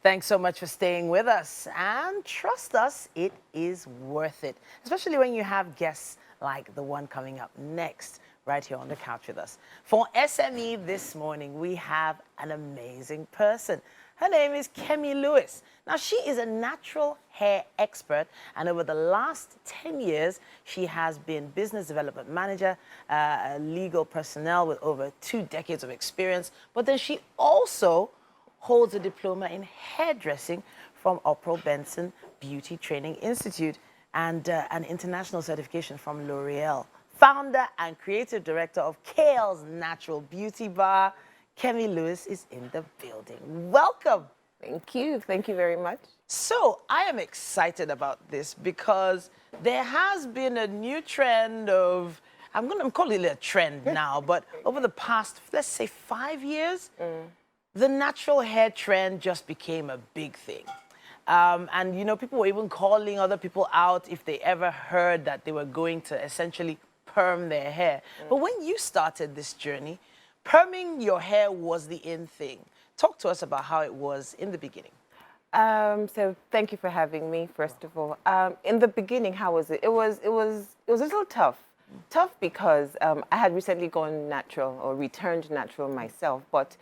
Thanks so much for staying with us. And trust us, it is worth it, especially when you have guests like the one coming up next, right here on the couch with us. For SME this morning, we have an amazing person. Her name is Kemi Lewis. Now, she is a natural hair expert, and over the last 10 years, she has been business development manager, legal personnel with over 2 decades of experience. But then she also holds a diploma in hairdressing from Opera Benson Beauty Training Institute and an international certification from L'Oreal. Founder and creative director of KL's Natural Beauty Bar, Kemi Lewis is in the building. Welcome. Thank you. Thank you very much. So I am excited about this because there has been a new trend of, I'm going to call it a trend now, but over the past, let's say 5 years, the natural hair trend just became a big thing. And, you know, people were even calling other people out if they ever heard that they were going to essentially perm their hair. But when you started this journey, perming your hair was the in thing. Talk to us about how it was in the beginning. So thank you for having me, first of all. In the beginning, how was it? It was a little tough. Tough because I had recently gone natural or returned natural myself, but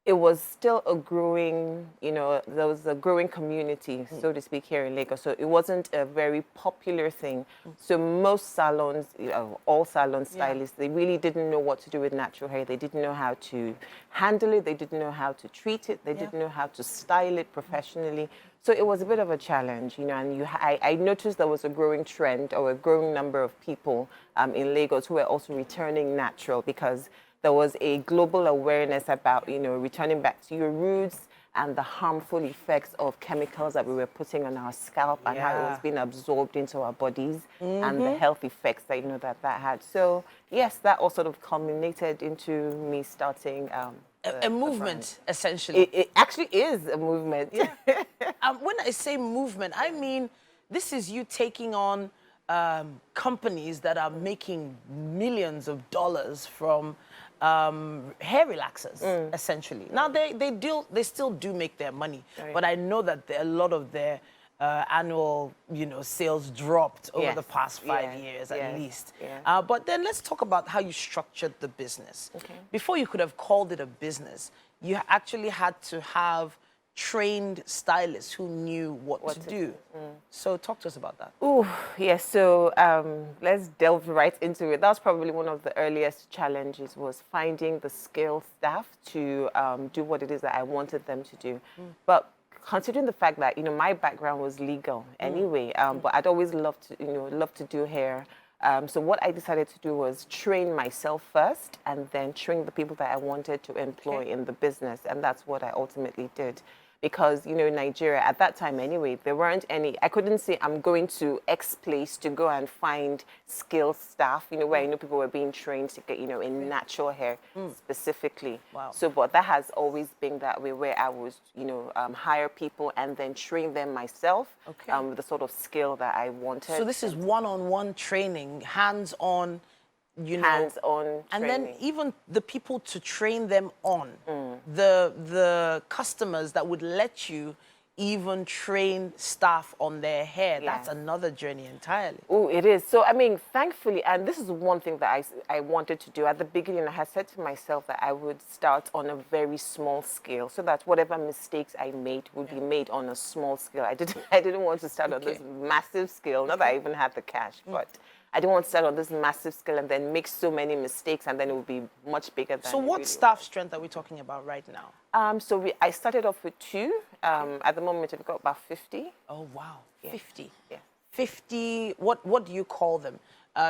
it was still a growing, you know, there was a growing community, so to speak, here in Lagos. So it wasn't a very popular thing. So most salons, you know, all salon stylists, they really didn't know what to do with natural hair. They didn't know how to handle it. They didn't know how to treat it. They didn't know how to style it professionally. So it was a bit of a challenge, you know, and I noticed there was a growing trend or a growing number of people in Lagos who were also returning natural because there was a global awareness about, you know, returning back to your roots and the harmful effects of chemicals that we were putting on our scalp and how it was being absorbed into our bodies and the health effects that, you know, that had. So, yes, that all sort of culminated into me starting a movement, essentially. It actually is a movement. Yeah. When I say movement, I mean this is you taking on companies that are making millions of dollars from hair relaxers, essentially. Now they still do make their money, but I know that a lot of their annual, you know, sales dropped over the past 5 years at least. But then let's talk about how you structured the business. Before you could have called it a business, you actually had to have trained stylists who knew what to do. So talk to us about that. Oh, yes. So let's delve right into it. That was probably one of the earliest challenges, was finding the skilled staff to do what it is that I wanted them to do. But considering the fact that, you know, my background was legal anyway, but I'd always loved to do hair. So what I decided to do was train myself first and then train the people that I wanted to employ in the business. And that's what I ultimately did. Because, you know, in Nigeria, at that time anyway, there weren't any, I couldn't say I'm going to X place to go and find skilled staff, you know, where, you know, people were being trained to get, you know, in natural hair specifically. So, but that has always been that way, where I was, you know, hire people and then train them myself with the sort of skill that I wanted. So this is one-on-one training, hands-on, you know, hands-on and training. then even the people to train them on, the customers that would let you even train staff on their hair. That's another journey entirely. Oh, it is. So, I mean, thankfully, and this is one thing that I wanted to do at the beginning. I had said to myself that I would start on a very small scale, so that whatever mistakes I made would be made on a small scale. I didn't want to start on this massive scale. Not that I even had the cash, but I didn't want to start on this massive scale and then make so many mistakes, and then it would be much bigger than. So what staff strength are we talking about right now? So I started off with 2. At the moment, we've got about 50. Oh, wow. 50. Yeah. 50, what do you call them?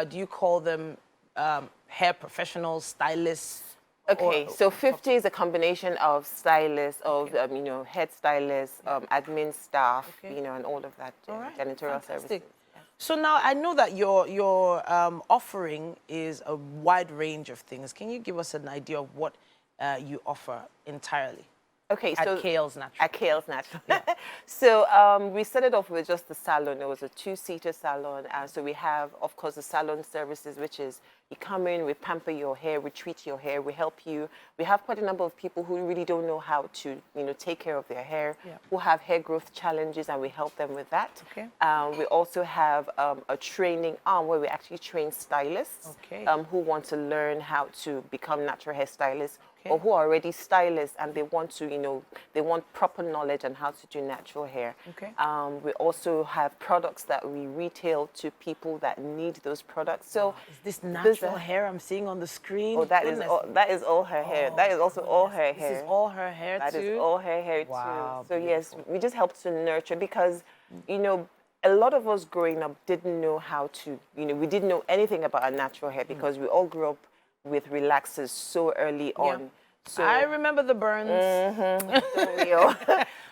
Do you call them hair professionals, stylists? Okay, so 50 is a combination of stylists, of you know, head stylists, admin staff, you know, and all of that, janitorial services. So now I know that your offering is a wide range of things. Can you give us an idea of what you offer entirely? Okay, at so KL's Natural? at KL's Natural. So we started off with just the salon. It was a 2-seater salon. So we have, of course, the salon services, which is you come in, we pamper your hair, we treat your hair, we help you. We have quite a number of people who really don't know how to, take care of their hair, who have hair growth challenges, and we help them with that. Okay. We also have a training arm where we actually train stylists who want to learn how to become natural hairstylists, or who are already stylists and they want to, they want proper knowledge on how to do natural hair. Okay. We also have products that we retail to people that need those products. So is this natural hair I'm seeing on the screen? Oh, that is all her hair. That is also all her hair. This is all her hair too? That is all her hair too. So beautiful. yes, we just help to nurture because, a lot of us growing up didn't know how to, we didn't know anything about our natural hair because we all grew up with relaxers so early on. So I remember the burns.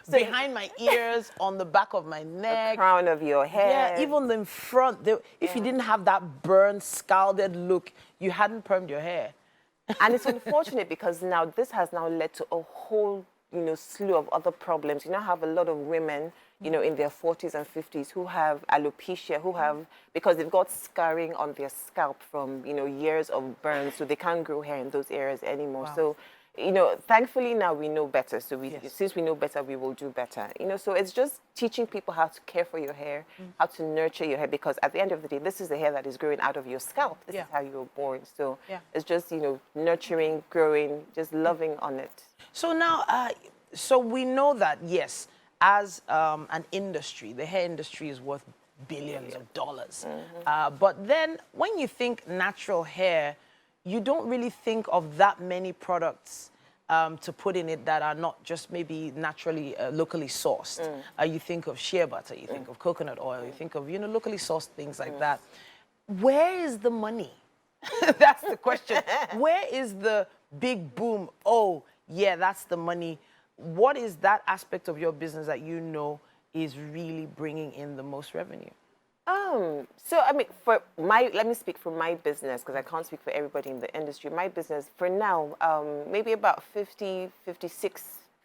So behind my ears, on the back of my neck, the crown of your head. Yeah, even in front. If you didn't have that burned, scalded look, you hadn't permed your hair. And it's unfortunate because now this has now led to a whole, slew of other problems. You now have a lot of women, in their 40s and 50s who have alopecia, who have, because they've got scarring on their scalp from, years of burns, so they can't grow hair in those areas anymore. So, thankfully now we know better. So since we know better, we will do better. So it's just teaching people how to care for your hair, how to nurture your hair, because at the end of the day, this is the hair that is growing out of your scalp. This is how you were born. So it's just, nurturing, growing, just loving on it. So now, so we know that, yes, as an industry, the hair industry is worth billions of dollars. But then when you think natural hair, you don't really think of that many products to put in it that are not just maybe naturally, locally sourced. You think of shea butter, you think of coconut oil, you think of, locally sourced things like that. Where is the money? That's the question. Where is the big boom? Oh, yeah, that's the money. What is that aspect of your business that is really bringing in the most revenue? So I mean, let me speak for my business because I can't speak for everybody in the industry. My business for now, maybe about 50, 56,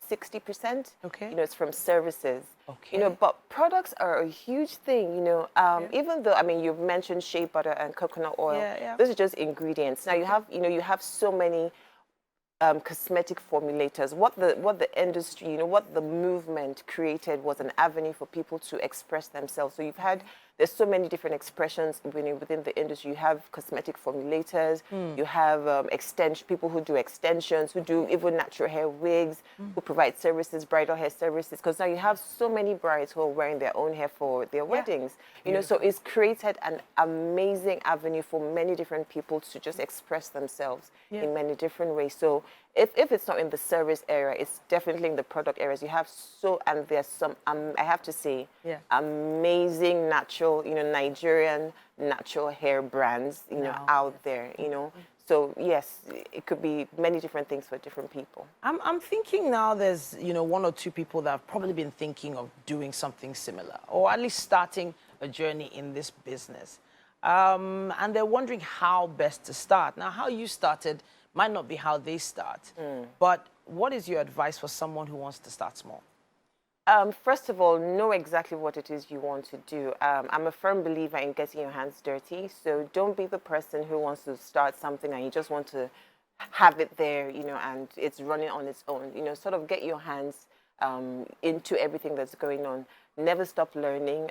60%. Okay. It's from services. Okay. But products are a huge thing. Even though you've mentioned shea butter and coconut oil. Those are just ingredients. Now you have so many cosmetic formulators. What the industry, what the movement created was an avenue for people to express themselves. So there's so many different expressions within the industry. You have cosmetic formulators, you have people who do extensions, who do even natural hair wigs, who provide services, bridal hair services, because now you have so many brides who are wearing their own hair for their weddings. So it's created an amazing avenue for many different people to just express themselves in many different ways. So if it's not in the service area, it's definitely in the product areas. You have and there's some, I have to say, amazing natural, Nigerian natural hair brands, out there, So yes, it could be many different things for different people. I'm thinking now there's, one or two people that have probably been thinking of doing something similar, or at least starting a journey in this business. And they're wondering how best to start. Now, how you started might not be how they start, but what is your advice for someone who wants to start small? First of all, know exactly what it is you want to do. I'm a firm believer in getting your hands dirty. So don't be the person who wants to start something and you just want to have it there, and it's running on its own. Sort of get your hands into everything that's going on. Never stop learning.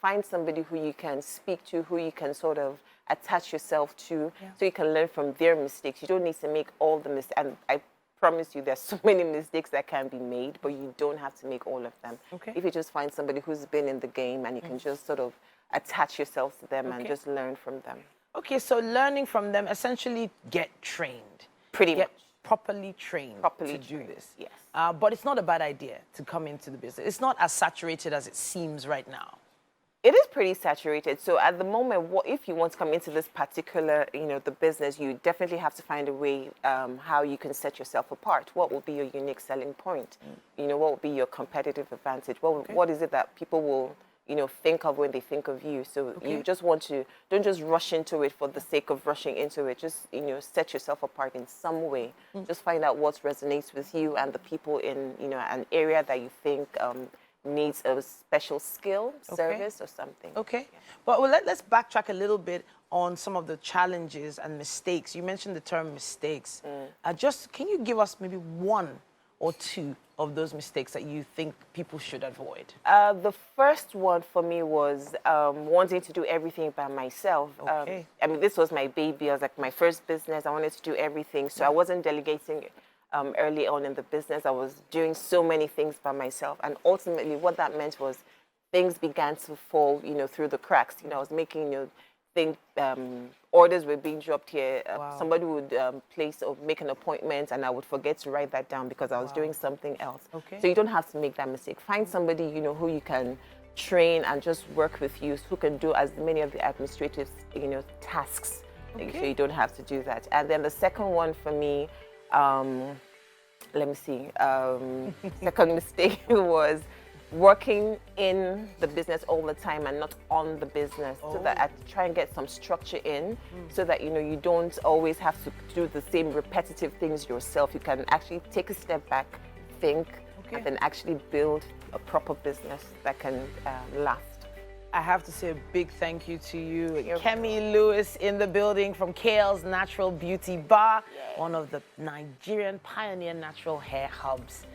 Find somebody who you can speak to, who you can sort of attach yourself to, so you can learn from their mistakes. You don't need to make all the mistakes. And I promise you, there's so many mistakes that can be made, but you don't have to make all of them. If you just find somebody who's been in the game and you can just sort of attach yourself to them and just learn from them. Okay, so learning from them, essentially get trained. Pretty much. Properly trained to do this. Yes. But it's not a bad idea to come into the business. It's not as saturated as it seems right now. It is pretty saturated. So at the moment, if you want to come into this particular, the business, you definitely have to find a way how you can set yourself apart. What will be your unique selling point? What will be your competitive advantage? What is it that people will, think of when they think of you. So you just want to, don't just rush into it for the sake of rushing into it. Just, set yourself apart in some way. Just find out what resonates with you and the people in, an area that you think needs a special skill, service or something. Okay. But let's backtrack a little bit on some of the challenges and mistakes. You mentioned the term mistakes. Just, can you give us maybe one or two of those mistakes that you think people should avoid? The first one for me was wanting to do everything by myself. Okay. This was my baby. I was like, my first business. I wanted to do everything. So I wasn't delegating early on in the business. I was doing so many things by myself. And ultimately, what that meant was things began to fall, through the cracks. I was making, orders were being dropped here. Somebody would place or make an appointment, and I would forget to write that down because I was doing something else. Okay. So you don't have to make that mistake. Find somebody, who you can train and just work with you, who can do as many of the administrative, tasks. So you don't have to do that. And then the second one for me, let me see. Second mistake was working in the business all the time and not on the business, so that I try and get some structure in, so that you don't always have to do the same repetitive things yourself. You can actually take a step back, think, and then actually build a proper business that can last. I have to say a big thank you to you, Kemi Lewis, in the building from KL's Natural Beauty Bar, one of the Nigerian pioneer natural hair hubs.